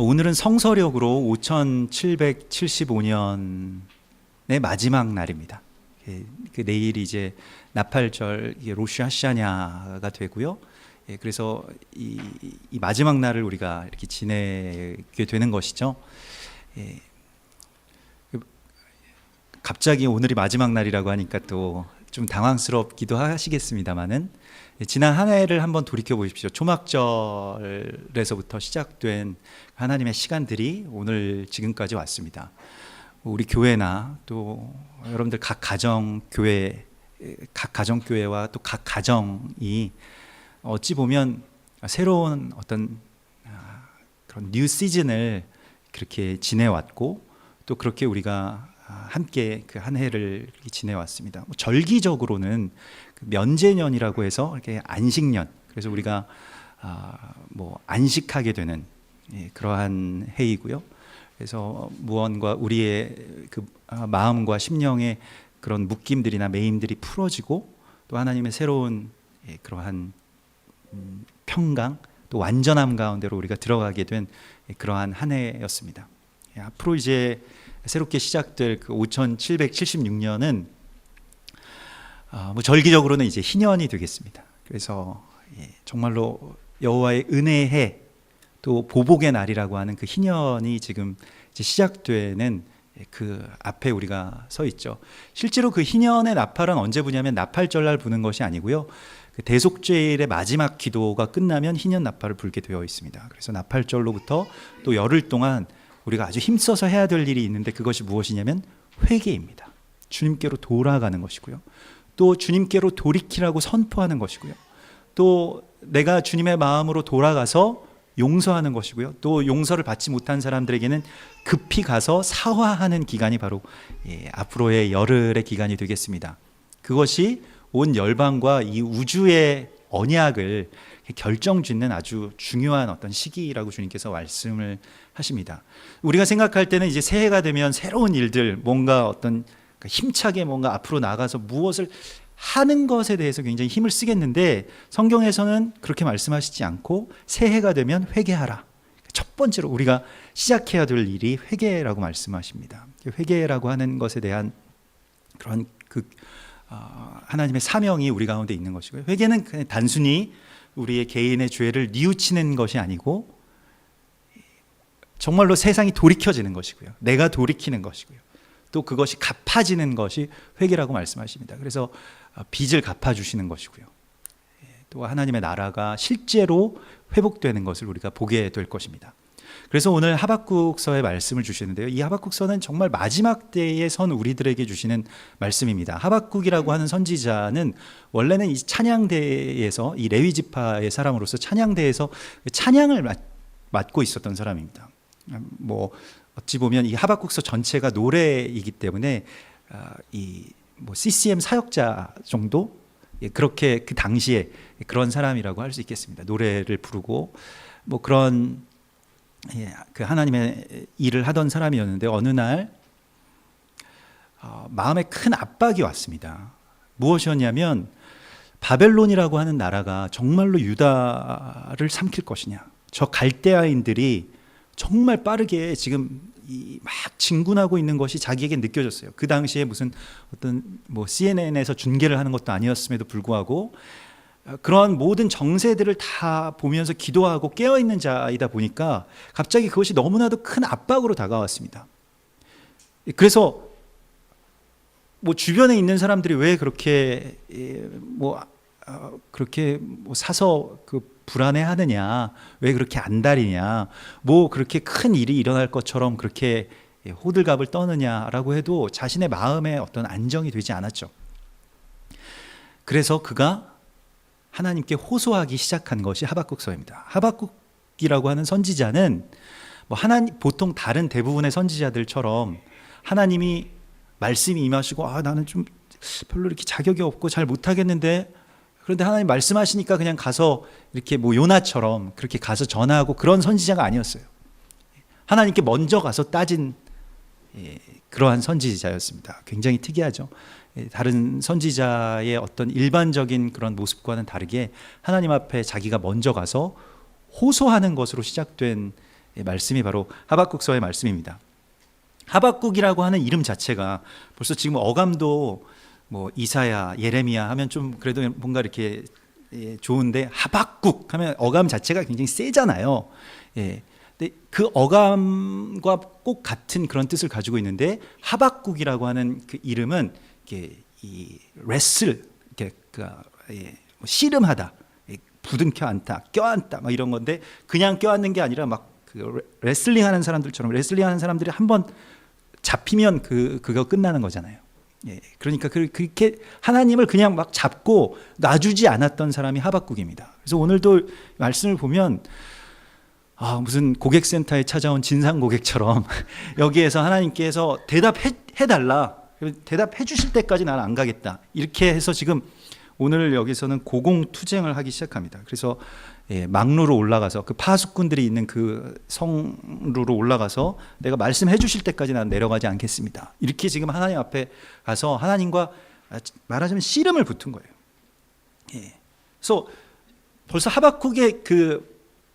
오늘은 성서력으로 5775년의 마지막 날입니다. 내일이 이제 나팔절 로슈 하샤냐가 되고요. 그래서 이 마지막 날을 우리가 이렇게 지내게 되는 것이죠. 갑자기 오늘이 마지막 날이라고 하니까 또 좀 당황스럽기도 하시겠습니다만은, 지난 한 해를 한번 돌이켜 보십시오. 초막절에서부터 시작된 하나님의 시간들이 오늘 지금까지 왔습니다. 우리 교회나 또 여러분들 각 가정교회와 또 각 가정이 어찌 보면 새로운 어떤 그런 뉴 시즌을 그렇게 지내왔고, 또 그렇게 우리가 함께 그 한 해를 지내왔습니다. 절기적으로는 면제년이라고 해서 이렇게 안식년, 그래서 우리가 안식하게 되는 그러한 해이고요. 그래서 무언가 우리의 그 마음과 심령의 그런 묶임들이나 매임들이 풀어지고, 또 하나님의 새로운 그러한 평강, 또 완전함 가운데로 우리가 들어가게 된 그러한 한 해였습니다. 앞으로 이제 새롭게 시작될 그 5776년은 절기적으로는 이제 희년이 되겠습니다. 그래서 정말로 여호와의 은혜의 해, 또 보복의 날이라고 하는 그 희년이 지금 이제 시작되는 그 앞에 우리가 서 있죠. 실제로 그 희년의 나팔은 언제 부냐면 나팔절날 부는 것이 아니고요, 그 대속죄일의 마지막 기도가 끝나면 희년 나팔을 불게 되어 있습니다. 그래서 나팔절로부터 또 열흘 동안 우리가 아주 힘써서 해야 될 일이 있는데, 그것이 무엇이냐면 회개입니다. 주님께로 돌아가는 것이고요, 또 주님께로 돌이키라고 선포하는 것이고요, 또 내가 주님의 마음으로 돌아가서 용서하는 것이고요, 또 용서를 받지 못한 사람들에게는 급히 가서 사화하는 기간이 바로 앞으로의 열흘의 기간이 되겠습니다. 그것이 온 열방과 이 우주의 언약을 결정짓는 아주 중요한 어떤 시기라고 주님께서 말씀을 하십니다. 우리가 생각할 때는 이제 새해가 되면 새로운 일들, 뭔가 어떤 힘차게 뭔가 앞으로 나가서 무엇을 하는 것에 대해서 굉장히 힘을 쓰겠는데, 성경에서는 그렇게 말씀하시지 않고 새해가 되면 회개하라. 첫 번째로 우리가 시작해야 될 일이 회개라고 말씀하십니다. 회개라고 하는 것에 대한 그런 하나님의 사명이 우리 가운데 있는 것이고요. 회개는 그냥 단순히 우리의 개인의 죄를 뉘우치는 것이 아니고 정말로 세상이 돌이켜지는 것이고요, 내가 돌이키는 것이고요, 또 그것이 갚아지는 것이 회개라고 말씀하십니다. 그래서 빚을 갚아주시는 것이고요, 또 하나님의 나라가 실제로 회복되는 것을 우리가 보게 될 것입니다. 그래서 오늘 하박국서의 말씀을 주시는데요, 이 하박국서는 정말 마지막 때에 선 우리들에게 주시는 말씀입니다. 하박국이라고 하는 선지자는 원래는 이 찬양대에서, 이 레위 지파의 사람으로서 찬양대에서 찬양을 맡고 있었던 사람입니다. 어찌 보면 이 하박국서 전체가 노래이기 때문에 CCM 사역자 정도, 그렇게 그 당시에 그런 사람이라고 할 수 있겠습니다. 노래를 부르고 그런 그 하나님의 일을 하던 사람이었는데, 어느 날 마음에 큰 압박이 왔습니다. 무엇이었냐면 바벨론이라고 하는 나라가 정말로 유다를 삼킬 것이냐, 저 갈대아인들이 정말 빠르게 지금 막 진군하고 있는 것이 자기에게 느껴졌어요. 그 당시에 무슨 어떤 CNN에서 중계를 하는 것도 아니었음에도 불구하고 그런 모든 정세들을 다 보면서 기도하고 깨어있는 자이다 보니까 갑자기 그것이 너무나도 큰 압박으로 다가왔습니다. 그래서 주변에 있는 사람들이 왜 그렇게 사서 불안해하느냐, 왜 그렇게 안달이냐, 그렇게 큰 일이 일어날 것처럼 그렇게 호들갑을 떠느냐라고 해도 자신의 마음에 어떤 안정이 되지 않았죠. 그래서 그가 하나님께 호소하기 시작한 것이 하박국서입니다. 하박국이라고 하는 선지자는 보통 다른 대부분의 선지자들처럼 하나님이 말씀이 임하시고 나는 좀 별로 이렇게 자격이 없고 잘 못하겠는데, 그런데 하나님 말씀하시니까 그냥 가서 이렇게 요나처럼 그렇게 가서 전하고, 그런 선지자가 아니었어요. 하나님께 먼저 가서 따진 그러한 선지자였습니다. 굉장히 특이하죠. 다른 선지자의 어떤 일반적인 그런 모습과는 다르게 하나님 앞에 자기가 먼저 가서 호소하는 것으로 시작된 말씀이 바로 하박국서의 말씀입니다. 하박국이라고 하는 이름 자체가 벌써 지금 어감도 뭐 이사야, 예레미야 하면 좀 그래도 뭔가 이렇게 좋은데 하박국 하면 어감 자체가 굉장히 세잖아요. 근데 그 어감과 꼭 같은 그런 뜻을 가지고 있는데 하박국이라고 하는 그 이름은 이게 이 레슬, 이렇게 뭐 씨름하다, 부둥켜 안다, 껴안다, 막 이런 건데 그냥 껴안는 게 아니라 막 그 레슬링 하는 사람들처럼 레슬링 하는 사람들이 한번 잡히면 그거 끝나는 거잖아요. 그러니까 그렇게 하나님을 그냥 막 잡고 놔주지 않았던 사람이 하박국입니다. 그래서 오늘도 말씀을 보면 무슨 고객센터에 찾아온 진상 고객처럼 여기에서 하나님께서 대답해달라, 대답해 주실 때까지 나는 안 가겠다, 이렇게 해서 지금 오늘 여기서는 고공투쟁을 하기 시작합니다. 그래서 망루로 올라가서 그 파수꾼들이 있는 그 성루로 올라가서 내가 말씀해 주실 때까지 나는 내려가지 않겠습니다, 이렇게 지금 하나님 앞에 가서 하나님과 말하자면 씨름을 붙은 거예요. 그래서 벌써 하박국의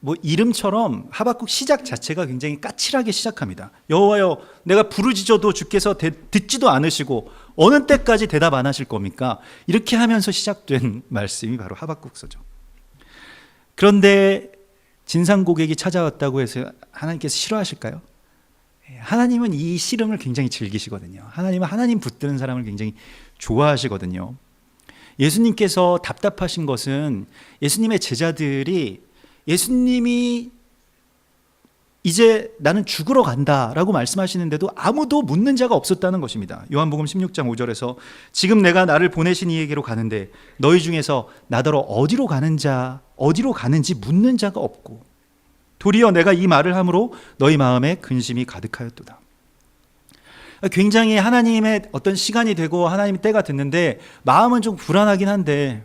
뭐 이름처럼 하박국 시작 자체가 굉장히 까칠하게 시작합니다. 여호와여, 내가 부르짖어도 주께서 듣지도 않으시고 어느 때까지 대답 안 하실 겁니까? 이렇게 하면서 시작된 말씀이 바로 하박국서죠. 그런데 진상 고객이 찾아왔다고 해서 하나님께서 싫어하실까요? 하나님은 이 씨름을 굉장히 즐기시거든요. 하나님은 하나님 붙드는 사람을 굉장히 좋아하시거든요. 예수님께서 답답하신 것은 예수님의 제자들이 예수님이 이제 나는 죽으러 간다라고 말씀하시는데도 아무도 묻는 자가 없었다는 것입니다. 요한복음 16장 5절에서 지금 내가 나를 보내신 이에게로 가는데 너희 중에서 나더러 어디로 가는지 묻는 자가 없고 도리어 내가 이 말을 함으로 너희 마음에 근심이 가득하였도다. 굉장히 하나님의 어떤 시간이 되고 하나님의 때가 됐는데 마음은 좀 불안하긴 한데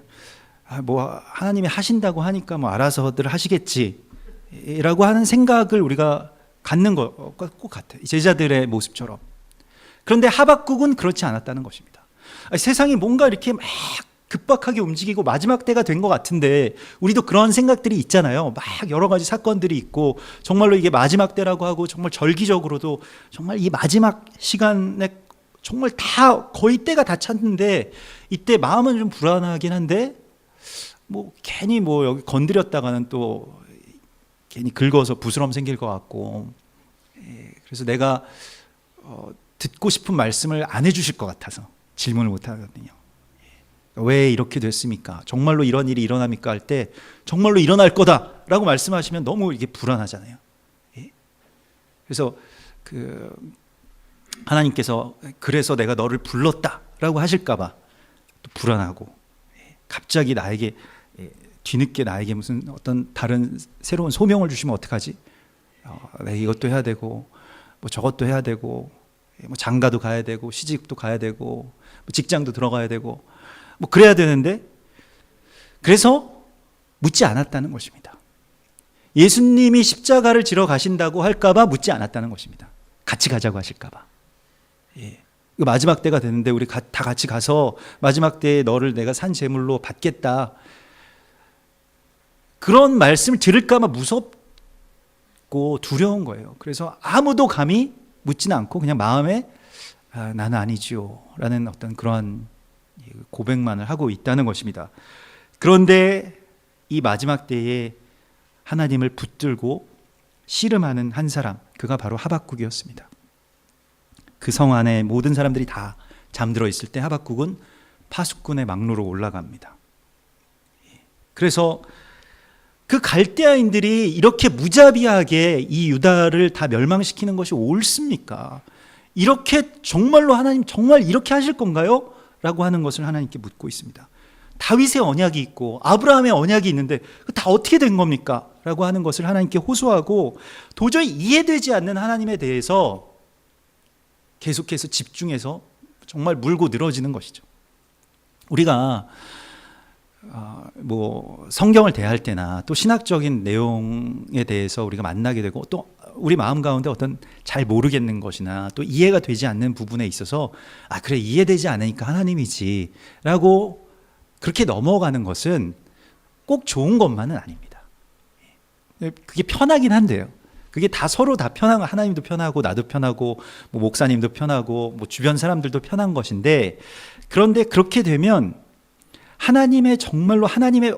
뭐 하나님이 하신다고 하니까 뭐 알아서들 하시겠지 라고 하는 생각을 우리가 갖는 것과 꼭 같아요. 제자들의 모습처럼. 그런데 하박국은 그렇지 않았다는 것입니다. 세상이 뭔가 이렇게 막 급박하게 움직이고 마지막 때가 된 것 같은데 우리도 그런 생각들이 있잖아요. 막 여러 가지 사건들이 있고 정말로 이게 마지막 때라고 하고 정말 절기적으로도 정말 이 마지막 시간에 정말 다 거의 때가 다 찼는데 이때 마음은 좀 불안하긴 한데 뭐 괜히 뭐 여기 건드렸다가는 또 괜히 긁어서 부스럼 생길 것 같고, 그래서 내가 듣고 싶은 말씀을 안 해주실 것 같아서 질문을 못 하거든요. 왜 이렇게 됐습니까? 정말로 이런 일이 일어납니까? 할 때 정말로 일어날 거다라고 말씀하시면 너무 이게 불안하잖아요. 그래서 하나님께서 그래서 내가 너를 불렀다라고 하실까봐 또 불안하고, 갑자기 나에게 뒤늦게 나에게 무슨 어떤 다른 새로운 소명을 주시면 어떡하지? 내가 이것도 해야 되고 뭐 저것도 해야 되고 뭐 장가도 가야 되고 시집도 가야 되고 뭐 직장도 들어가야 되고 뭐 그래야 되는데, 그래서 묻지 않았다는 것입니다. 예수님이 십자가를 지러 가신다고 할까봐 묻지 않았다는 것입니다. 같이 가자고 하실까봐. 마지막 때가 되는데 우리 다 같이 가서 마지막 때에 너를 내가 산 제물로 받겠다, 그런 말씀을 들을까봐 무섭고 두려운 거예요. 그래서 아무도 감히 묻지는 않고 그냥 마음에 나는 아니지요 라는 어떤 그런 고백만을 하고 있다는 것입니다. 그런데 이 마지막 때에 하나님을 붙들고 씨름하는 한 사람, 그가 바로 하박국이었습니다. 그 성 안에 모든 사람들이 다 잠들어 있을 때 하박국은 파수꾼의 망루로 올라갑니다. 그래서 그 갈대아인들이 이렇게 무자비하게 이 유다를 다 멸망시키는 것이 옳습니까? 이렇게 정말로 하나님 정말 이렇게 하실 건가요? 라고 하는 것을 하나님께 묻고 있습니다. 다윗의 언약이 있고 아브라함의 언약이 있는데 다 어떻게 된 겁니까? 라고 하는 것을 하나님께 호소하고 도저히 이해되지 않는 하나님에 대해서 계속해서 집중해서 정말 물고 늘어지는 것이죠. 우리가 뭐 성경을 대할 때나 또 신학적인 내용에 대해서 우리가 만나게 되고 또 우리 마음 가운데 어떤 잘 모르겠는 것이나 또 이해가 되지 않는 부분에 있어서 그래 이해되지 않으니까 하나님이지 라고 그렇게 넘어가는 것은 꼭 좋은 것만은 아닙니다. 그게 편하긴 한데요. 그게 다 서로 다 편하고 하나님도 편하고 나도 편하고 뭐 목사님도 편하고 뭐 주변 사람들도 편한 것인데, 그런데 그렇게 되면 하나님의 정말로 하나님의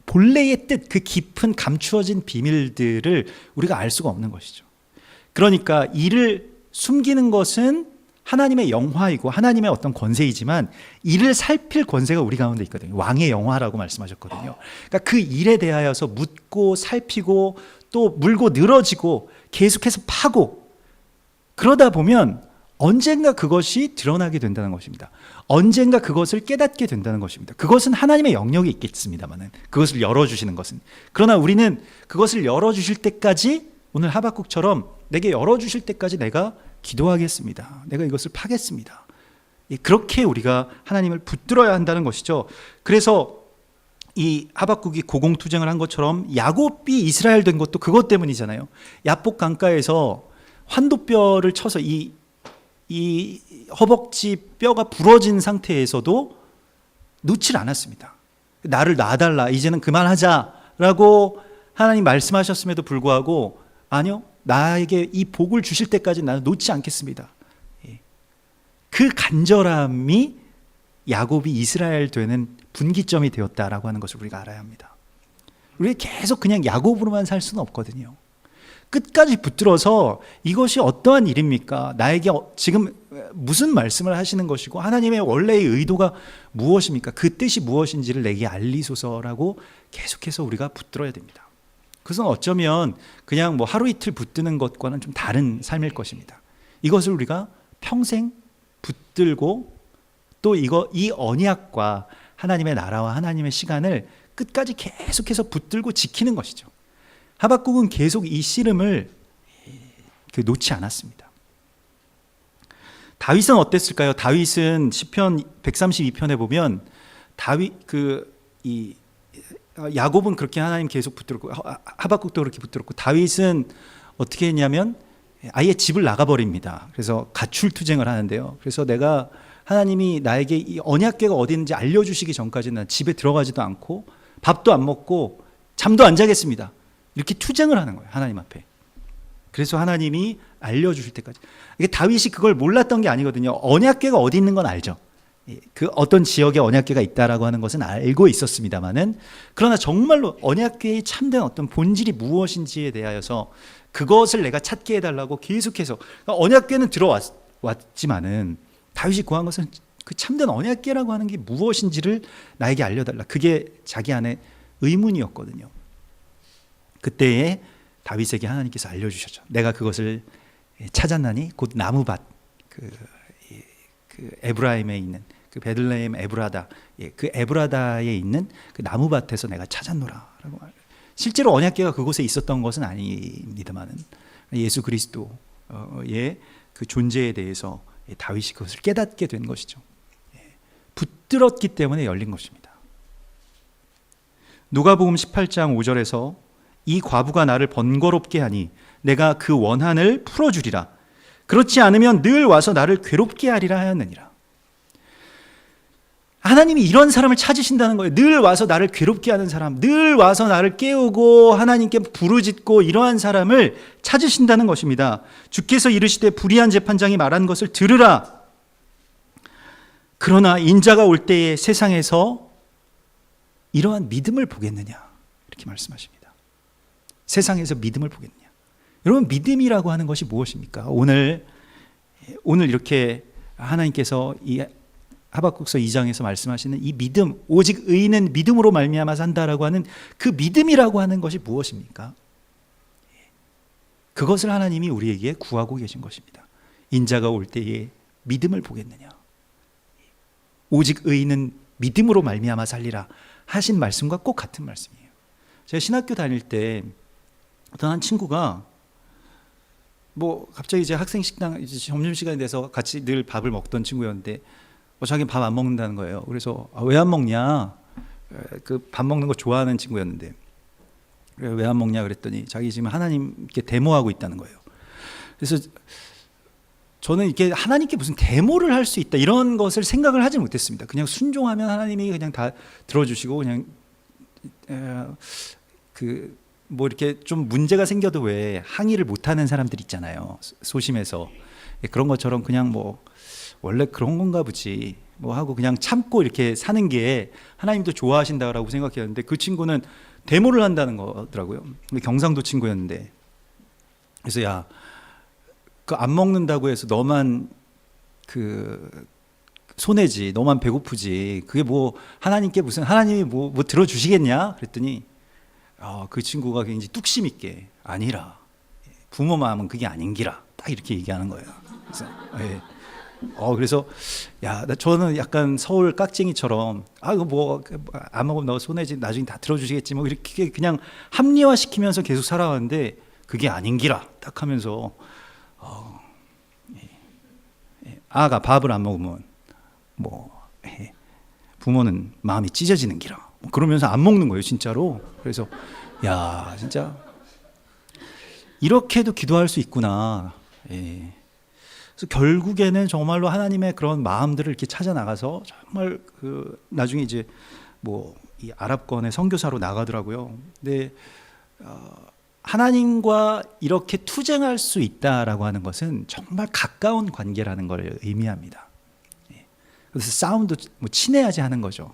본래의 뜻, 그 깊은 감추어진 비밀들을 우리가 알 수가 없는 것이죠. 그러니까 이를 숨기는 것은 하나님의 영화이고 하나님의 어떤 권세이지만 이를 살필 권세가 우리 가운데 있거든요. 왕의 영화라고 말씀하셨거든요. 그러니까 그 일에 대하여서 묻고 살피고 또 물고 늘어지고 계속해서 파고, 그러다 보면 언젠가 그것이 드러나게 된다는 것입니다. 언젠가 그것을 깨닫게 된다는 것입니다. 그것은 하나님의 영역이 있겠습니다만은, 그것을 열어주시는 것은. 그러나 우리는 그것을 열어주실 때까지, 오늘 하박국처럼 내게 열어주실 때까지 내가 기도하겠습니다. 내가 이것을 파겠습니다. 그렇게 우리가 하나님을 붙들어야 한다는 것이죠. 그래서 이 하박국이 고공투쟁을 한 것처럼 야곱이 이스라엘 된 것도 그것 때문이잖아요. 야복 강가에서 환도뼈를 쳐서 이 허벅지 뼈가 부러진 상태에서도 놓질 않았습니다. 나를 놔달라, 이제는 그만하자라고 하나님 말씀하셨음에도 불구하고, 아니요, 나에게 이 복을 주실 때까지 나는 놓지 않겠습니다. 그 간절함이 야곱이 이스라엘 되는 분기점이 되었다라고 하는 것을 우리가 알아야 합니다. 우리가 계속 그냥 야곱으로만 살 수는 없거든요. 끝까지 붙들어서 이것이 어떠한 일입니까? 나에게 지금 무슨 말씀을 하시는 것이고 하나님의 원래의 의도가 무엇입니까? 그 뜻이 무엇인지를 내게 알리소서라고 계속해서 우리가 붙들어야 됩니다. 그것은 어쩌면 그냥 뭐 하루 이틀 붙드는 것과는 좀 다른 삶일 것입니다. 이것을 우리가 평생 붙들고 또 이 언약과 하나님의 나라와 하나님의 시간을 끝까지 계속해서 붙들고 지키는 것이죠. 하박국은 계속 이 씨름을 놓지 않았습니다. 다윗은 어땠을까요? 다윗은 시편 132편에 보면 야곱은 그렇게 하나님 계속 붙들고 하박국도 그렇게 붙들었고, 다윗은 어떻게 했냐면 아예 집을 나가버립니다. 그래서 가출투쟁을 하는데요. 그래서 내가 하나님이 나에게 이 언약궤가 어디 있는지 알려주시기 전까지는 난 집에 들어가지도 않고 밥도 안 먹고 잠도 안 자겠습니다. 이렇게 투쟁을 하는 거예요, 하나님 앞에. 그래서 하나님이 알려주실 때까지. 이게 다윗이 그걸 몰랐던 게 아니거든요. 언약궤가 어디 있는 건 알죠. 그 어떤 지역에 언약궤가 있다라고 하는 것은 알고 있었습니다만은, 그러나 정말로 언약궤의 참된 어떤 본질이 무엇인지에 대하여서 그것을 내가 찾게 해달라고 계속해서, 그러니까 언약궤는 들어왔지만은 다윗이 구한 것은 그 참된 언약궤라고 하는 게 무엇인지를 나에게 알려달라. 그게 자기 안에 의문이었거든요. 그때에 다윗에게 하나님께서 알려주셨죠. 내가 그것을 찾았나니 곧 나무밭, 그 에브라임에 있는 그 베들레헴 에브라다, 그 에브라다에 있는 그 나무밭에서 내가 찾았노라라고 말해요. 실제로 언약궤가 그곳에 있었던 것은 아닙니다만은 예수 그리스도의 그 존재에 대해서 다윗이 그것을 깨닫게 된 것이죠. 붙들었기 때문에 열린 것입니다. 누가복음 18장 5절에서 이 과부가 나를 번거롭게 하니 내가 그 원한을 풀어주리라. 그렇지 않으면 늘 와서 나를 괴롭게 하리라 하였느니라. 하나님이 이런 사람을 찾으신다는 거예요. 늘 와서 나를 괴롭게 하는 사람, 늘 와서 나를 깨우고 하나님께 부르짖고 이러한 사람을 찾으신다는 것입니다. 주께서 이르시되 불의한 재판장이 말한 것을 들으라. 그러나 인자가 올 때에 세상에서 이러한 믿음을 보겠느냐, 이렇게 말씀하십니다. 세상에서 믿음을 보겠느냐. 여러분, 믿음이라고 하는 것이 무엇입니까? 오늘 이렇게 하나님께서 이 하박국서 2장에서 말씀하시는 이 믿음, 오직 의인은 믿음으로 말미암아 산다라고 하는 그 믿음이라고 하는 것이 무엇입니까? 그것을 하나님이 우리에게 구하고 계신 것입니다. 인자가 올 때에 믿음을 보겠느냐. 오직 의인은 믿음으로 말미암아 살리라 하신 말씀과 꼭 같은 말씀이에요. 제가 신학교 다닐 때 어떤 한 친구가 갑자기 이제 학생 식당 점심시간이 돼서 같이 늘 밥을 먹던 친구였는데 자기는 밥 안 먹는다는 거예요. 그래서 왜 안 먹냐? 그 밥 먹는 거 좋아하는 친구였는데 왜 안 먹냐 그랬더니 자기 지금 하나님께 데모하고 있다는 거예요. 그래서 저는 이렇게 하나님께 무슨 데모를 할 수 있다 이런 것을 생각을 하지 못했습니다. 그냥 순종하면 하나님이 그냥 다 들어주시고 그냥 뭐 이렇게 좀 문제가 생겨도 왜 항의를 못하는 사람들 있잖아요. 소심해서. 그런 것처럼 그냥 뭐 원래 그런 건가 보지 뭐 하고 그냥 참고 이렇게 사는 게 하나님도 좋아하신다라고 생각했는데, 그 친구는 데모를 한다는 거더라고요. 경상도 친구였는데, 그래서 야, 그 안 먹는다고 해서 너만 그 손해지, 너만 배고프지, 그게 뭐 하나님께 무슨 하나님이 뭐 들어주시겠냐 그랬더니 그 친구가 굉장히 뚝심 있게 아니라 부모 마음은 그게 아닌기라 딱 이렇게 얘기하는 거예요. 그래서 그래서 저는 약간 서울 깍쟁이처럼 이거 뭐 안 먹으면 너 손해지, 나중에 다 들어주시겠지 뭐 이렇게 그냥 합리화시키면서 계속 살아왔는데, 그게 아닌기라 딱 하면서 아가 밥을 안 먹으면 뭐 부모는 마음이 찢어지는 기라 뭐 그러면서 안 먹는 거예요 진짜로. 그래서 야, 진짜 이렇게도 기도할 수 있구나. 그래서 결국에는 정말로 하나님의 그런 마음들을 이렇게 찾아 나가서 정말 그 나중에 이제 뭐 이 아랍권의 선교사로 나가더라고요. 근데 하나님과 이렇게 투쟁할 수 있다라고 하는 것은 정말 가까운 관계라는 걸 의미합니다. 그래서 싸움도 뭐 친해야지 하는 거죠.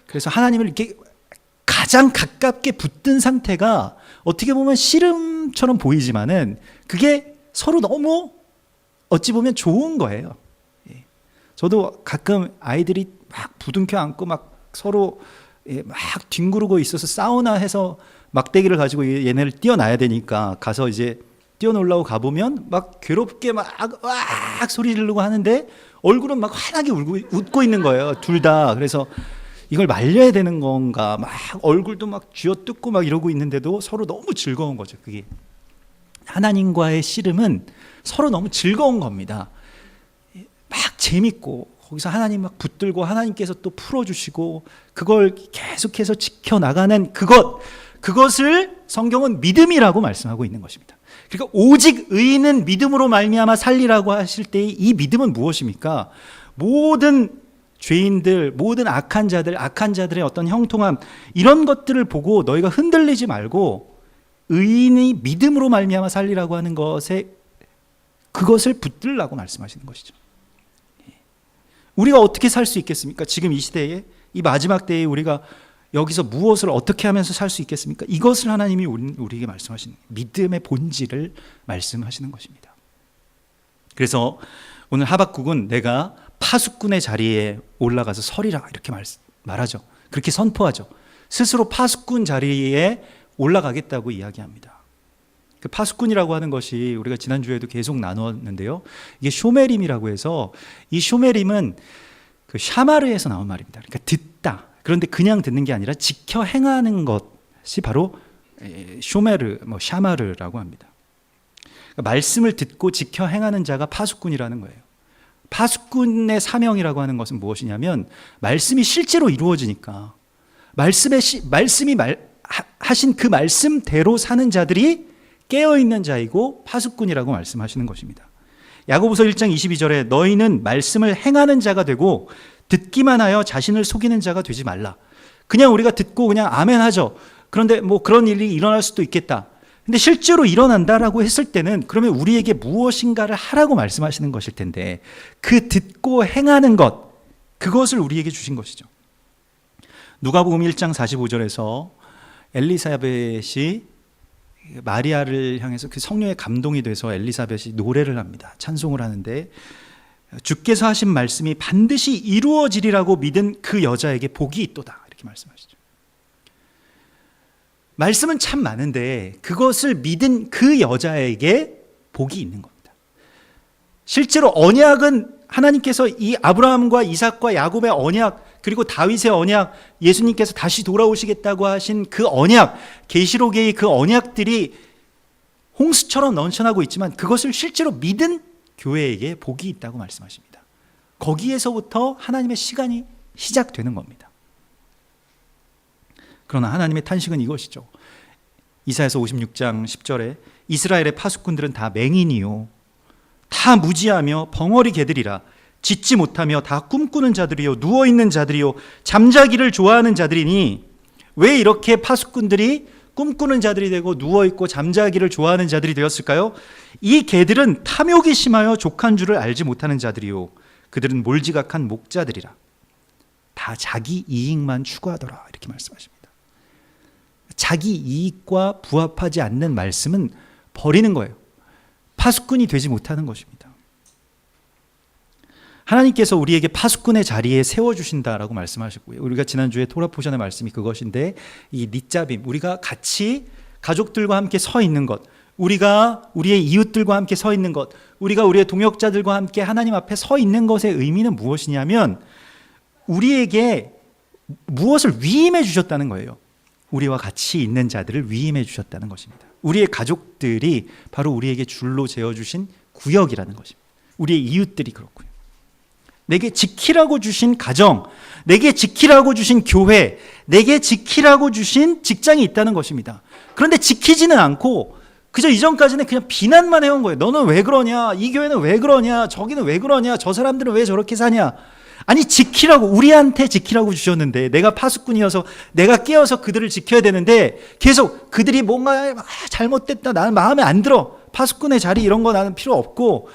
그래서 하나님을 이렇게 가장 가깝게 붙든 상태가 어떻게 보면 씨름처럼 보이지만은 그게 서로 너무 어찌 보면 좋은 거예요. 저도 가끔 아이들이 막 부둥켜 안고 막 서로 막 뒹구르고 있어서 싸우나 해서 막대기를 가지고 얘네를 띄어놔야 되니까 가서 이제 뛰어놀라고 가보면 막 괴롭게 막 소리 지르고 하는데 얼굴은 막 환하게 웃고 있는 거예요, 둘 다. 그래서 이걸 말려야 되는 건가, 막 얼굴도 막 쥐어뜯고 막 이러고 있는데도 서로 너무 즐거운 거죠. 그게 하나님과의 씨름은 서로 너무 즐거운 겁니다. 막 재밌고 거기서 하나님 막 붙들고 하나님께서 또 풀어주시고 그걸 계속해서 지켜나가는 그것을 성경은 믿음이라고 말씀하고 있는 것입니다. 그러니까 오직 의인은 믿음으로 말미암아 살리라고 하실 때 이 믿음은 무엇입니까? 모든 죄인들, 모든 악한 자들의 어떤 형통함, 이런 것들을 보고 너희가 흔들리지 말고 의인이 믿음으로 말미암아 살리라고 하는 것에 그것을 붙들라고 말씀하시는 것이죠. 우리가 어떻게 살 수 있겠습니까? 지금 이 시대에, 이 마지막 때에 우리가 여기서 무엇을 어떻게 하면서 살 수 있겠습니까? 이것을 하나님이 우리에게 말씀하시는, 믿음의 본질을 말씀하시는 것입니다. 그래서 오늘 하박국은 내가 파수꾼의 자리에 올라가서 서리라 이렇게 말하죠. 그렇게 선포하죠. 스스로 파수꾼 자리에 올라가겠다고 이야기합니다. 그 파수꾼이라고 하는 것이 우리가 지난주에도 계속 나누었는데요. 이게 쇼메림이라고 해서, 이 쇼메림은 그 샤마르에서 나온 말입니다. 그러니까 듣다. 그런데 그냥 듣는 게 아니라 지켜 행하는 것이 바로 쇼메르, 샤마르라고 합니다. 그러니까 말씀을 듣고 지켜 행하는 자가 파수꾼이라는 거예요. 파수꾼의 사명이라고 하는 것은 무엇이냐면, 말씀이 실제로 이루어지니까 말씀이 하신 그 말씀대로 사는 자들이 깨어있는 자이고 파수꾼이라고 말씀하시는 것입니다. 야고보서 1장 22절에 너희는 말씀을 행하는 자가 되고 듣기만 하여 자신을 속이는 자가 되지 말라. 그냥 우리가 듣고 그냥 아멘 하죠. 그런데 뭐 그런 일이 일어날 수도 있겠다. 근데 실제로 일어난다라고 했을 때는 그러면 우리에게 무엇인가를 하라고 말씀하시는 것일 텐데, 그 듣고 행하는 것, 그것을 우리에게 주신 것이죠. 누가복음 1장 45절에서 엘리사벳이 마리아를 향해서 그 성령의 감동이 돼서 엘리사벳이 노래를 합니다. 찬송을 하는데, 주께서 하신 말씀이 반드시 이루어지리라고 믿은 그 여자에게 복이 있도다 이렇게 말씀하시죠. 말씀은 참 많은데 그것을 믿은 그 여자에게 복이 있는 겁니다. 실제로 언약은 하나님께서 이 아브라함과 이삭과 야곱의 언약, 그리고 다윗의 언약, 예수님께서 다시 돌아오시겠다고 하신 그 언약, 계시록의 그 언약들이 홍수처럼 넘쳐나고 있지만 그것을 실제로 믿은 교회에게 복이 있다고 말씀하십니다. 거기에서부터 하나님의 시간이 시작되는 겁니다. 그러나 하나님의 탄식은 이것이죠. 이사야서 56장 10절에 이스라엘의 파수꾼들은 다 맹인이요 다 무지하며 벙어리 개들이라. 짖지 못하며 다 꿈꾸는 자들이요 누워있는 자들이요 잠자기를 좋아하는 자들이니 왜 이렇게 파수꾼들이 꿈꾸는 자들이 되고 누워있고 잠자기를 좋아하는 자들이 되었을까요? 이 개들은 탐욕이 심하여 족한 줄을 알지 못하는 자들이요 그들은 몰지각한 목자들이라. 다 자기 이익만 추구하더라. 이렇게 말씀하십니다. 자기 이익과 부합하지 않는 말씀은 버리는 거예요. 파수꾼이 되지 못하는 것입니다. 하나님께서 우리에게 파수꾼의 자리에 세워주신다라고 말씀하셨고요. 우리가 지난주에 토라 포션의 말씀이 그것인데 이 닛자빔, 우리가 같이 가족들과 함께 서 있는 것, 우리가 우리의 이웃들과 함께 서 있는 것, 우리가 우리의 동역자들과 함께 하나님 앞에 서 있는 것의 의미는 무엇이냐면 우리에게 무엇을 위임해 주셨다는 거예요. 우리와 같이 있는 자들을 위임해 주셨다는 것입니다. 우리의 가족들이 바로 우리에게 줄로 재어주신 구역이라는 것입니다. 우리의 이웃들이 그렇고요. 내게 지키라고 주신 가정, 내게 지키라고 주신 교회, 내게 지키라고 주신 직장이 있다는 것입니다. 그런데 지키지는 않고 그저 이전까지는 그냥 비난만 해온 거예요. 너는 왜 그러냐? 이 교회는 왜 그러냐? 저기는 왜 그러냐? 저 사람들은 왜 저렇게 사냐? 아니 지키라고, 우리한테 지키라고 주셨는데 내가 파수꾼이어서 내가 깨어서 그들을 지켜야 되는데 계속 그들이 뭔가 잘못됐다, 나는 마음에 안 들어, 파수꾼의 자리 이런 거 나는 필요 없고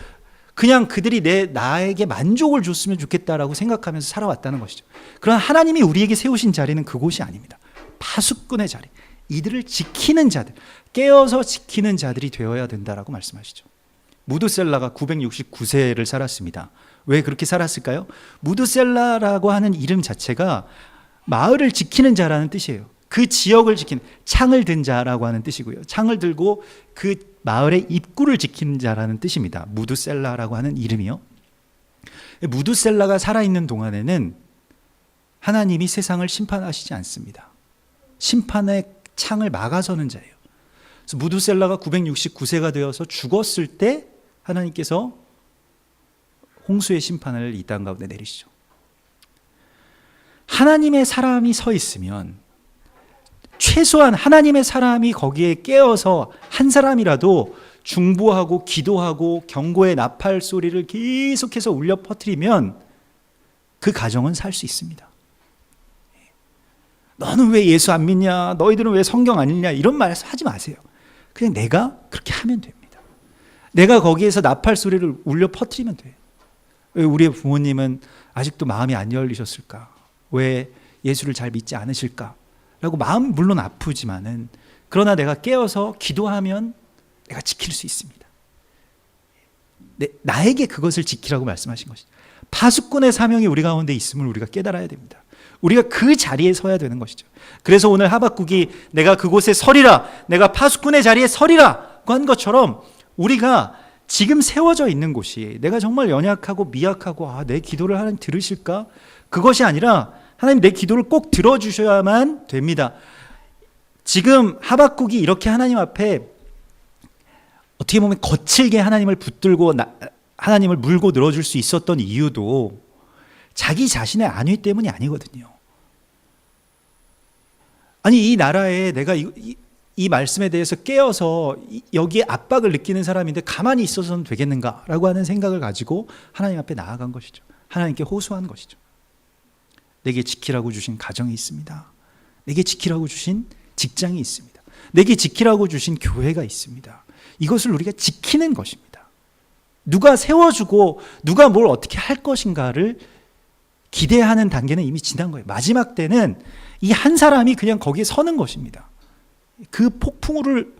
그냥 그들이 나에게 만족을 줬으면 좋겠다라고 생각하면서 살아왔다는 것이죠. 그러나 하나님이 우리에게 세우신 자리는 그곳이 아닙니다. 파수꾼의 자리, 이들을 지키는 자들, 깨어서 지키는 자들이 되어야 된다라고 말씀하시죠. 무드셀라가 969세를 살았습니다. 왜 그렇게 살았을까요? 무드셀라라고 하는 이름 자체가 마을을 지키는 자라는 뜻이에요. 그 지역을 지키는, 창을 든 자라고 하는 뜻이고요. 창을 들고 그 마을의 입구를 지키는 자라는 뜻입니다. 무드셀라라고 하는 이름이요. 무드셀라가 살아있는 동안에는 하나님이 세상을 심판하시지 않습니다. 심판의 창을 막아서는 자예요. 그래서 무드셀라가 969세가 되어서 죽었을 때 하나님께서 홍수의 심판을 이 땅 가운데 내리시죠. 하나님의 사람이 서 있으면 최소한 하나님의 사람이 거기에 깨어서 한 사람이라도 중보하고 기도하고 경고의 나팔 소리를 계속해서 울려 퍼뜨리면 그 가정은 살 수 있습니다. 너는 왜 예수 안 믿냐? 너희들은 왜 성경 안 읽냐? 이런 말 하지 마세요. 그냥 내가 그렇게 하면 됩니다. 내가 거기에서 나팔 소리를 울려 퍼뜨리면 돼요. 왜 우리의 부모님은 아직도 마음이 안 열리셨을까? 왜 예수를 잘 믿지 않으실까? 라고 마음 물론 아프지만은 그러나 내가 깨어서 기도하면 내가 지킬 수 있습니다. 나에게 그것을 지키라고 말씀하신 것이죠. 파수꾼의 사명이 우리 가운데 있음을 우리가 깨달아야 됩니다. 우리가 그 자리에 서야 되는 것이죠. 그래서 오늘 하박국이 내가 그곳에 서리라, 내가 파수꾼의 자리에 서리라고 한 것처럼 우리가 지금 세워져 있는 곳이 내가 정말 연약하고 미약하고 내 기도를 하나님 들으실까? 그것이 아니라 하나님 내 기도를 꼭 들어주셔야만 됩니다. 지금 하박국이 이렇게 하나님 앞에 어떻게 보면 거칠게 하나님을 붙들고 하나님을 물고 늘어줄 수 있었던 이유도 자기 자신의 안위 때문이 아니거든요. 아니 이 나라에 내가 이 말씀에 대해서 깨어서 여기에 압박을 느끼는 사람인데 가만히 있어서는 되겠는가라고 하는 생각을 가지고 하나님 앞에 나아간 것이죠. 하나님께 호소한 것이죠. 내게 지키라고 주신 가정이 있습니다. 내게 지키라고 주신 직장이 있습니다. 내게 지키라고 주신 교회가 있습니다. 이것을 우리가 지키는 것입니다. 누가 세워주고 누가 뭘 어떻게 할 것인가를 기대하는 단계는 이미 지난 거예요. 마지막 때는 이 한 사람이 그냥 거기에 서는 것입니다. 그 폭풍우를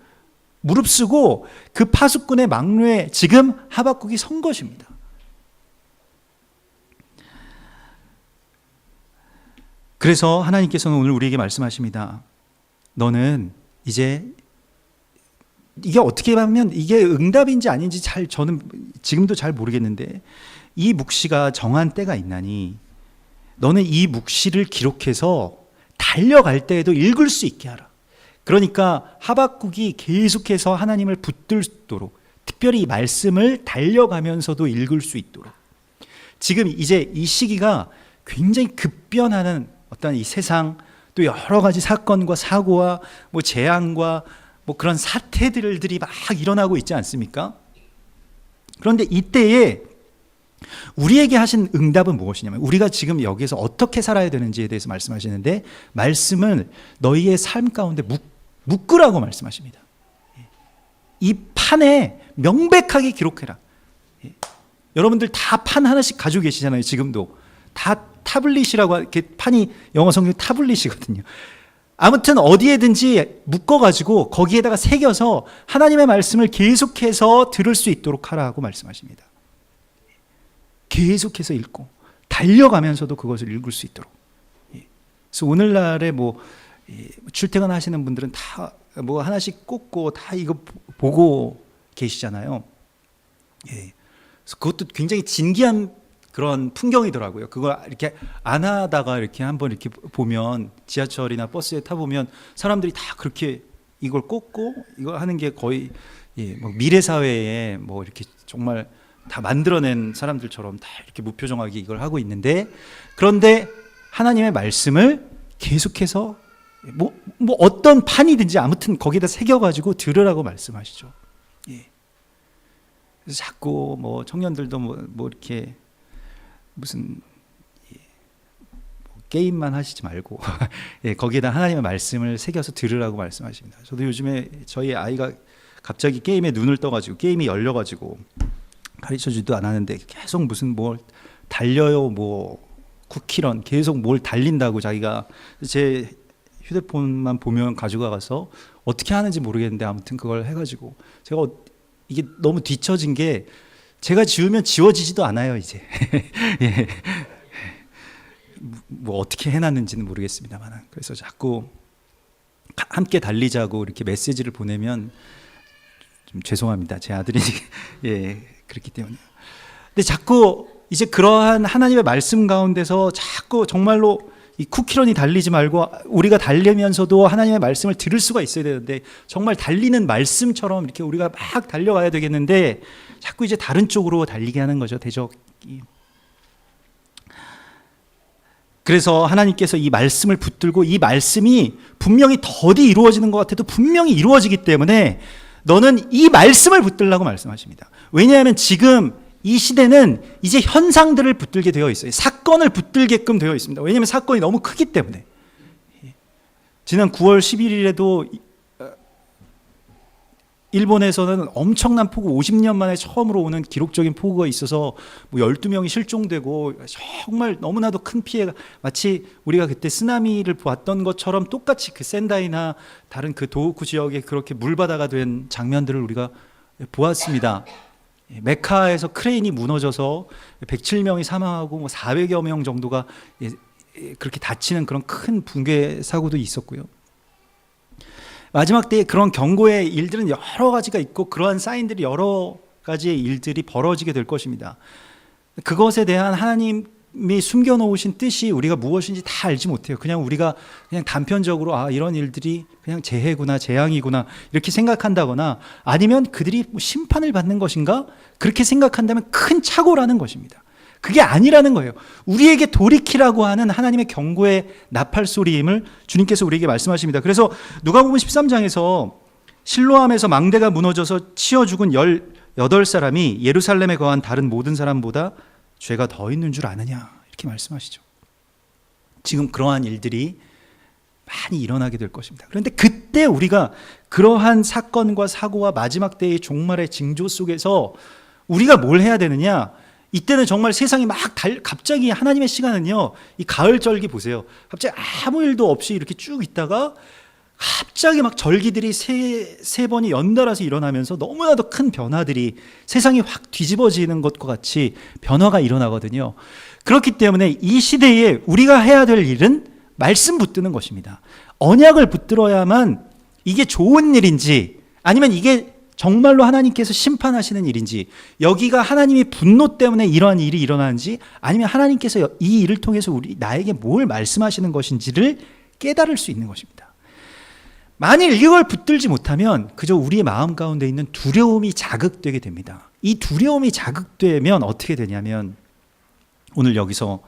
무릅쓰고 그 파수꾼의 망루에 지금 하박국이 선 것입니다. 그래서 하나님께서는 오늘 우리에게 말씀하십니다. 너는 이제 이게 어떻게 보면 이게 응답인지 아닌지 저는 지금도 잘 모르겠는데 이 묵시가 정한 때가 있나니 너는 이 묵시를 기록해서 달려갈 때에도 읽을 수 있게 하라. 그러니까 하박국이 계속해서 하나님을 붙들도록 특별히 이 말씀을 달려가면서도 읽을 수 있도록 지금 이제 이 시기가 굉장히 급변하는 어떤 이 세상 또 여러 가지 사건과 사고와 뭐 재앙과 뭐 그런 사태들이 막 일어나고 있지 않습니까? 그런데 이때에 우리에게 하신 응답은 무엇이냐면 우리가 지금 여기서 어떻게 살아야 되는지에 대해서 말씀하시는데 말씀을 너희의 삶 가운데 묶으라고 말씀하십니다. 이 판에 명백하게 기록해라. 여러분들 다 판 하나씩 가지고 계시잖아요. 지금도 다 타블릿이라고 이렇게 판이 영어 성경 타블릿이거든요. 아무튼 어디에든지 묶어가지고 거기에다가 새겨서 하나님의 말씀을 계속해서 들을 수 있도록 하라고 말씀하십니다. 계속해서 읽고 달려가면서도 그것을 읽을 수 있도록. 그래서 오늘날에 출퇴근하시는 분들은 다 뭐 하나씩 꽂고 다 이거 보고 계시잖아요. 그래서 그것도 굉장히 진기한 그런 풍경이더라고요. 그걸 이렇게 안 하다가 이렇게 한번 이렇게 보면 지하철이나 버스에 타보면 사람들이 다 그렇게 이걸 꽂고 이거 하는 게 거의 미래 사회에 이렇게 정말 다 만들어낸 사람들처럼 다 이렇게 무표정하게 이걸 하고 있는데, 그런데 하나님의 말씀을 계속해서 어떤 판이든지 아무튼 거기다 새겨가지고 들으라고 말씀하시죠. 그래서 자꾸 청년들도 이렇게 무슨 게임만 하시지 말고 거기에다 하나님의 말씀을 새겨서 들으라고 말씀하십니다. 저도 요즘에 저희 아이가 갑자기 게임에 눈을 떠가지고 게임이 열려가지고 가르쳐주지도 않았는데 계속 무슨 뭘 달려요, 쿠키런 계속 뭘 달린다고 자기가 제 휴대폰만 보면 가져가서 어떻게 하는지 모르겠는데 아무튼 그걸 해가지고 제가 이게 너무 뒤처진 게 제가 지우면 지워지지도 않아요 이제. 예. 어떻게 해놨는지는 모르겠습니다만 그래서 자꾸 함께 달리자고 이렇게 메시지를 보내면 좀 죄송합니다. 제 아들이 그렇기 때문에. 근데 자꾸 이제 그러한 하나님의 말씀 가운데서 자꾸 정말로 이 쿠키런이 달리지 말고 우리가 달리면서도 하나님의 말씀을 들을 수가 있어야 되는데 정말 달리는 말씀처럼 이렇게 우리가 막 달려가야 되겠는데 자꾸 이제 다른 쪽으로 달리게 하는 거죠, 대적이. 그래서 하나님께서 이 말씀을 붙들고 이 말씀이 분명히 더디 이루어지는 것 같아도 분명히 이루어지기 때문에 너는 이 말씀을 붙들라고 말씀하십니다. 왜냐하면 지금 이 시대는 이제 현상들을 붙들게 되어 있어요. 사건을 붙들게끔 되어 있습니다. 왜냐하면 사건이 너무 크기 때문에. 지난 9월 11일에도 일본에서는 엄청난 폭우, 50년 만에 처음으로 오는 기록적인 폭우가 있어서 12명이 실종되고 정말 너무나도 큰 피해가, 마치 우리가 그때 쓰나미를 보았던 것처럼 똑같이 그 센다이나 다른 그 도호쿠 지역에 그렇게 물바다가 된 장면들을 우리가 보았습니다. 메카에서 크레인이 무너져서 107명이 사망하고 400여 명 정도가 그렇게 다치는 그런 큰 붕괴 사고도 있었고요. 마지막 때에 그런 경고의 일들은 여러 가지가 있고 그러한 사인들이 여러 가지의 일들이 벌어지게 될 것입니다. 그것에 대한 하나님이 숨겨놓으신 뜻이 우리가 무엇인지 다 알지 못해요. 그냥 우리가 그냥 단편적으로 이런 일들이 그냥 재해구나, 재앙이구나 이렇게 생각한다거나 아니면 그들이 심판을 받는 것인가 그렇게 생각한다면 큰 착오라는 것입니다. 그게 아니라는 거예요. 우리에게 돌이키라고 하는 하나님의 경고의 나팔소리임을 주님께서 우리에게 말씀하십니다. 그래서 누가복음 13장에서 실로암에서 망대가 무너져서 치어 죽은 18사람이 예루살렘에 거한 다른 모든 사람보다 죄가 더 있는 줄 아느냐 이렇게 말씀하시죠. 지금 그러한 일들이 많이 일어나게 될 것입니다. 그런데 그때 우리가 그러한 사건과 사고와 마지막 때의 종말의 징조 속에서 우리가 뭘 해야 되느냐? 이때는 정말 세상이 갑자기 하나님의 시간은요, 이 가을절기 보세요. 갑자기 아무 일도 없이 이렇게 쭉 있다가 갑자기 막 절기들이 세 번이 연달아서 일어나면서 너무나도 큰 변화들이 세상이 확 뒤집어지는 것과 같이 변화가 일어나거든요. 그렇기 때문에 이 시대에 우리가 해야 될 일은 말씀 붙드는 것입니다. 언약을 붙들어야만 이게 좋은 일인지 아니면 이게 정말로 하나님께서 심판하시는 일인지, 여기가 하나님의 분노 때문에 이러한 일이 일어나는지 아니면 하나님께서 이 일을 통해서 나에게 뭘 말씀하시는 것인지를 깨달을 수 있는 것입니다. 만일 이걸 붙들지 못하면 그저 우리의 마음 가운데 있는 두려움이 자극되게 됩니다. 이 두려움이 자극되면 어떻게 되냐면 오늘 여기서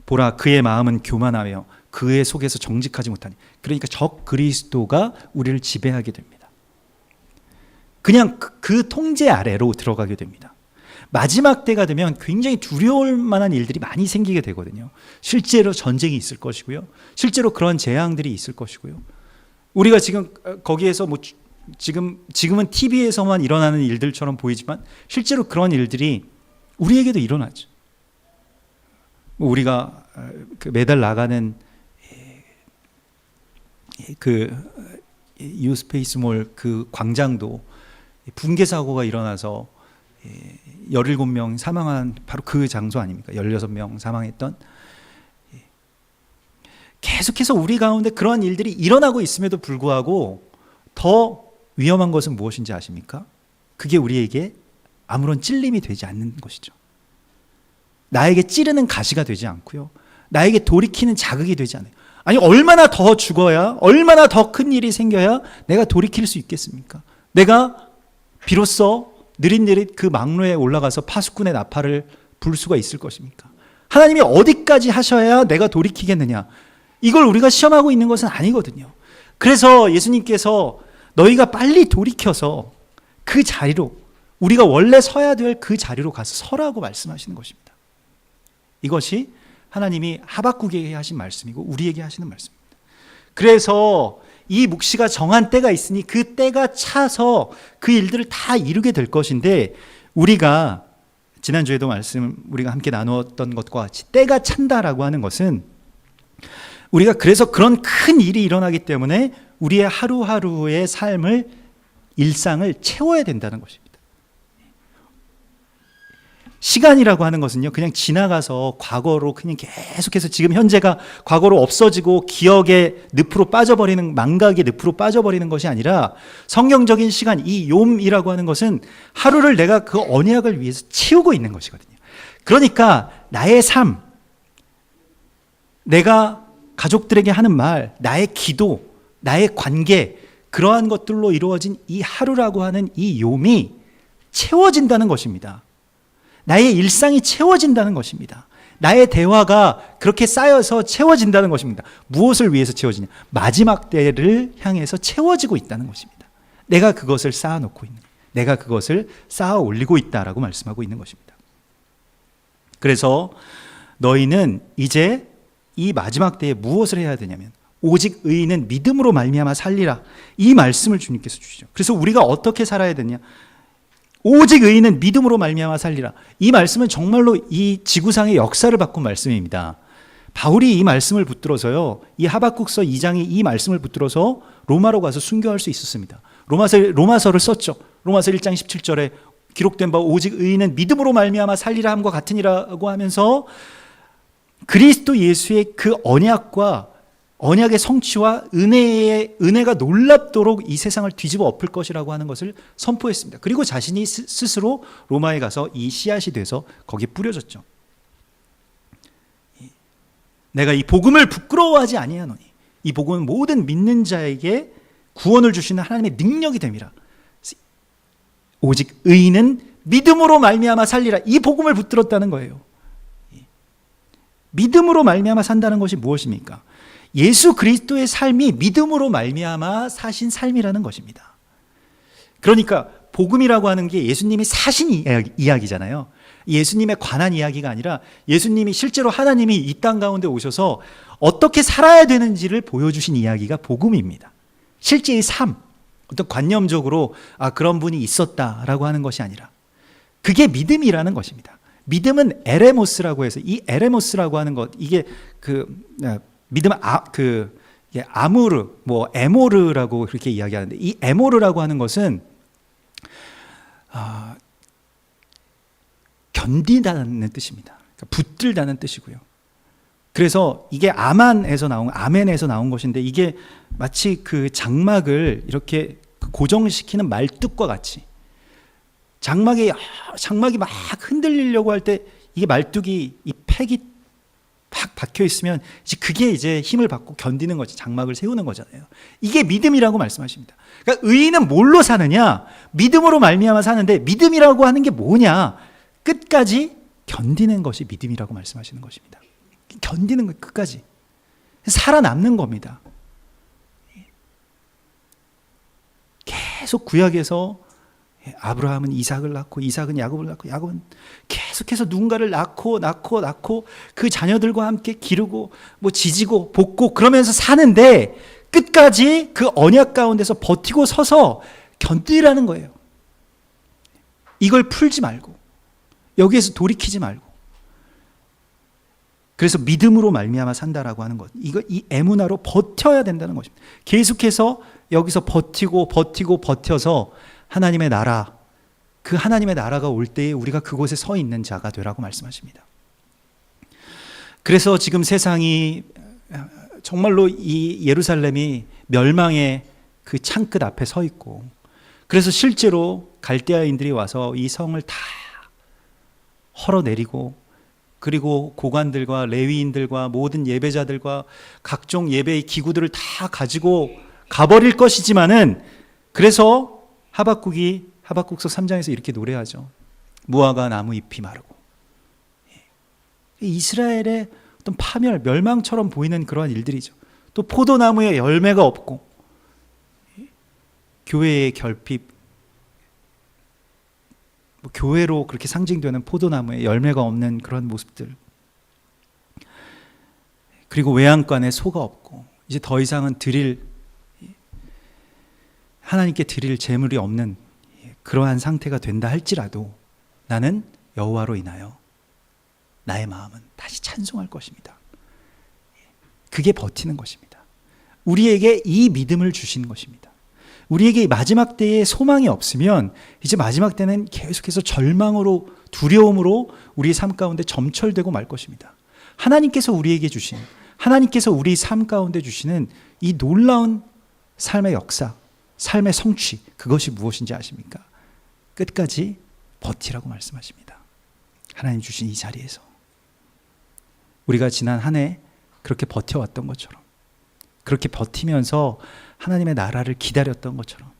보라 그의 마음은 교만하며 그의 속에서 정직하지 못하니, 그러니까 적 그리스도가 우리를 지배하게 됩니다. 그냥 그 통제 아래로 들어가게 됩니다. 마지막 때가 되면 굉장히 두려울 만한 일들이 많이 생기게 되거든요. 실제로 전쟁이 있을 것이고요. 실제로 그런 재앙들이 있을 것이고요. 우리가 지금 거기에서 뭐 지금은 TV에서만 일어나는 일들처럼 보이지만 실제로 그런 일들이 우리에게도 일어나죠. 우리가 그 매달 나가는 그 뉴스페이스몰 그 광장도 붕괴 사고가 일어나서 17명 사망한 바로 그 장소 아닙니까? 16명 사망했던. 계속해서 우리 가운데 그런 일들이 일어나고 있음에도 불구하고 더 위험한 것은 무엇인지 아십니까? 그게 우리에게 아무런 찔림이 되지 않는 것이죠. 나에게 찌르는 가시가 되지 않고요. 나에게 돌이키는 자극이 되지 않아요. 아니, 얼마나 더 죽어야, 얼마나 더 큰 일이 생겨야 내가 돌이킬 수 있겠습니까? 내가 비로소 느릿느릿 그 망로에 올라가서 파수꾼의 나팔을 불 수가 있을 것입니까? 하나님이 어디까지 하셔야 내가 돌이키겠느냐? 이걸 우리가 시험하고 있는 것은 아니거든요. 그래서 예수님께서 너희가 빨리 돌이켜서 그 자리로, 우리가 원래 서야 될 그 자리로 가서 서라고 말씀하시는 것입니다. 이것이 하나님이 하박국에게 하신 말씀이고 우리에게 하시는 말씀입니다. 그래서 이 묵시가 정한 때가 있으니 그 때가 차서 그 일들을 다 이루게 될 것인데, 우리가 지난주에도 우리가 함께 나누었던 것과 같이 때가 찬다라고 하는 것은 우리가 그래서 그런 큰 일이 일어나기 때문에 우리의 하루하루의 삶을, 일상을 채워야 된다는 것입니다. 시간이라고 하는 것은요, 그냥 지나가서 과거로 그냥 계속해서 지금 현재가 과거로 없어지고 기억의 늪으로 빠져버리는, 망각의 늪으로 빠져버리는 것이 아니라 성경적인 시간, 이 욤이라고 하는 것은 하루를 내가 그 언약을 위해서 치우고 있는 것이거든요. 그러니까 나의 삶, 내가 가족들에게 하는 말, 나의 기도, 나의 관계, 그러한 것들로 이루어진 이 하루라고 하는 이 욤이 채워진다는 것입니다. 나의 일상이 채워진다는 것입니다. 나의 대화가 그렇게 쌓여서 채워진다는 것입니다. 무엇을 위해서 채워지냐? 마지막 때를 향해서 채워지고 있다는 것입니다. 내가 그것을 쌓아놓고 있는, 내가 그것을 쌓아 올리고 있다라고 말씀하고 있는 것입니다. 그래서 너희는 이제 이 마지막 때에 무엇을 해야 되냐면 오직 의인은 믿음으로 말미암아 살리라, 이 말씀을 주님께서 주시죠. 그래서 우리가 어떻게 살아야 되냐? 오직 의인은 믿음으로 말미암아 살리라. 이 말씀은 정말로 이 지구상의 역사를 바꾼 말씀입니다. 바울이 이 말씀을 붙들어서요, 이 하박국서 2장이 이 말씀을 붙들어서 로마로 가서 순교할 수 있었습니다. 로마서를 썼죠. 로마서 1장 17절에 기록된 바 오직 의인은 믿음으로 말미암아 살리라 함과 같으니라고 하면서 그리스도 예수의 그 언약의 성취와 은혜가 놀랍도록 이 세상을 뒤집어 엎을 것이라고 하는 것을 선포했습니다. 그리고 자신이 스스로 로마에 가서 이 씨앗이 돼서 거기에 뿌려졌죠. 내가 이 복음을 부끄러워하지 아니하노니 이 복음은 모든 믿는 자에게 구원을 주시는 하나님의 능력이 됨이라. 오직 의인은 믿음으로 말미암아 살리라. 이 복음을 붙들었다는 거예요. 믿음으로 말미암아 산다는 것이 무엇입니까? 예수 그리스도의 삶이 믿음으로 말미암아 사신 삶이라는 것입니다. 그러니까 복음이라고 하는 게 예수님이 사신 이야기잖아요. 예수님에 관한 이야기가 아니라 예수님이 실제로 하나님이 이 땅 가운데 오셔서 어떻게 살아야 되는지를 보여주신 이야기가 복음입니다. 실제의 삶, 어떤 관념적으로 그런 분이 있었다라고 하는 것이 아니라 그게 믿음이라는 것입니다. 믿음은 에레모스라고 해서 이 에레모스라고 하는 것, 이게 믿음은 아무르, 에모르라고 그렇게 이야기하는데, 이 에모르라고 하는 것은 견디다는 뜻입니다. 그러니까 붙들다는 뜻이고요. 그래서 이게 아멘에서 나온 것인데, 이게 마치 그 장막을 이렇게 고정시키는 말뚝과 같이 장막이 막 흔들리려고 할 때 이게 말뚝이 이 팩이 팍 박혀 있으면 그게 이제 힘을 받고 견디는 거지, 장막을 세우는 거잖아요. 이게 믿음이라고 말씀하십니다. 그러니까 의인은 뭘로 사느냐? 믿음으로 말미암아 사는데, 믿음이라고 하는 게 뭐냐? 끝까지 견디는 것이 믿음이라고 말씀하시는 것입니다. 견디는 것, 끝까지 살아남는 겁니다. 계속 구약에서 아브라함은 이삭을 낳고 이삭은 야곱을 낳고 야곱은 계속해서 누군가를 낳고 그 자녀들과 함께 기르고 뭐 지지고 볶고 그러면서 사는데 끝까지 그 언약 가운데서 버티고 서서 견디라는 거예요. 이걸 풀지 말고 여기에서 돌이키지 말고. 그래서 믿음으로 말미암아 산다라고 하는 것. 이 에무나로 버텨야 된다는 것입니다. 계속해서 여기서 버텨서 하나님의 나라, 그 하나님의 나라가 올 때에 우리가 그곳에 서 있는 자가 되라고 말씀하십니다. 그래서 지금 세상이 정말로 이 예루살렘이 멸망의 그 창끝 앞에 서 있고, 그래서 실제로 갈대아인들이 와서 이 성을 다 헐어내리고, 그리고 고관들과 레위인들과 모든 예배자들과 각종 예배의 기구들을 다 가지고 가버릴 것이지만은, 그래서 하박국서 3장에서 이렇게 노래하죠. 무화과 나무 잎이 마르고. 이스라엘의 어떤 파멸, 멸망처럼 보이는 그러한 일들이죠. 또 포도나무에 열매가 없고, 교회의 결핍, 교회로 그렇게 상징되는 포도나무에 열매가 없는 그런 모습들, 그리고 외양간에 소가 없고 이제 더 이상은 하나님께 드릴 재물이 없는 그러한 상태가 된다 할지라도 나는 여호와로 인하여 나의 마음은 다시 찬송할 것입니다. 그게 버티는 것입니다. 우리에게 이 믿음을 주시는 것입니다. 우리에게 마지막 때에 소망이 없으면 이제 마지막 때는 계속해서 절망으로, 두려움으로 우리의 삶 가운데 점철되고 말 것입니다. 하나님께서 우리에게 주신, 하나님께서 우리 삶 가운데 주시는 이 놀라운 삶의 역사, 삶의 성취, 그것이 무엇인지 아십니까? 끝까지 버티라고 말씀하십니다. 하나님 주신 이 자리에서 우리가 지난 한 해 그렇게 버텨왔던 것처럼, 그렇게 버티면서 하나님의 나라를 기다렸던 것처럼,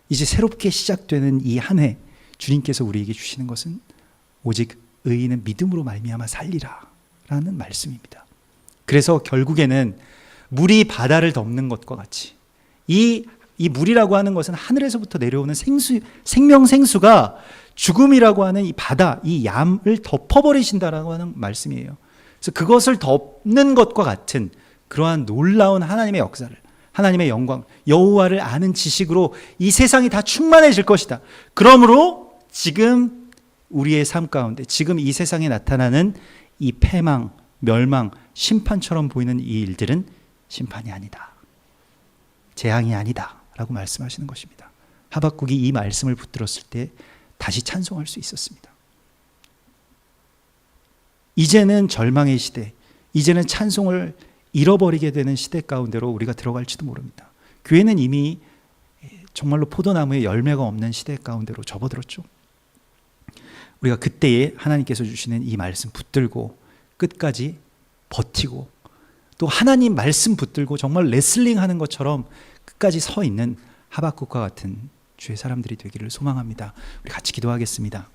이제 새롭게 시작되는 이 한 해 주님께서 우리에게 주시는 것은 오직 의인은 믿음으로 말미암아 살리라 라는 말씀입니다. 그래서 결국에는 물이 바다를 덮는 것과 같이 이 물이라고 하는 것은 하늘에서부터 내려오는 생명생수가 죽음이라고 하는 이 바다, 이 얌을 덮어버리신다라고 하는 말씀이에요. 그래서 그것을 덮는 것과 같은 그러한 놀라운 하나님의 역사를, 하나님의 영광, 여호와를 아는 지식으로 이 세상이 다 충만해질 것이다. 그러므로 지금 우리의 삶 가운데, 지금 이 세상에 나타나는 이 패망, 멸망, 심판처럼 보이는 이 일들은 심판이 아니다, 재앙이 아니다 라고 말씀하시는 것입니다. 하박국이 이 말씀을 붙들었을 때 다시 찬송할 수 있었습니다. 이제는 절망의 시대, 이제는 찬송을 잃어버리게 되는 시대 가운데로 우리가 들어갈지도 모릅니다. 교회는 이미 정말로 포도나무에 열매가 없는 시대 가운데로 접어들었죠. 우리가 그때에 하나님께서 주시는 이 말씀 붙들고 끝까지 버티고, 또 하나님 말씀 붙들고 정말 레슬링 하는 것처럼 끝까지 서 있는 하박국과 같은 주의 사람들이 되기를 소망합니다. 우리 같이 기도하겠습니다.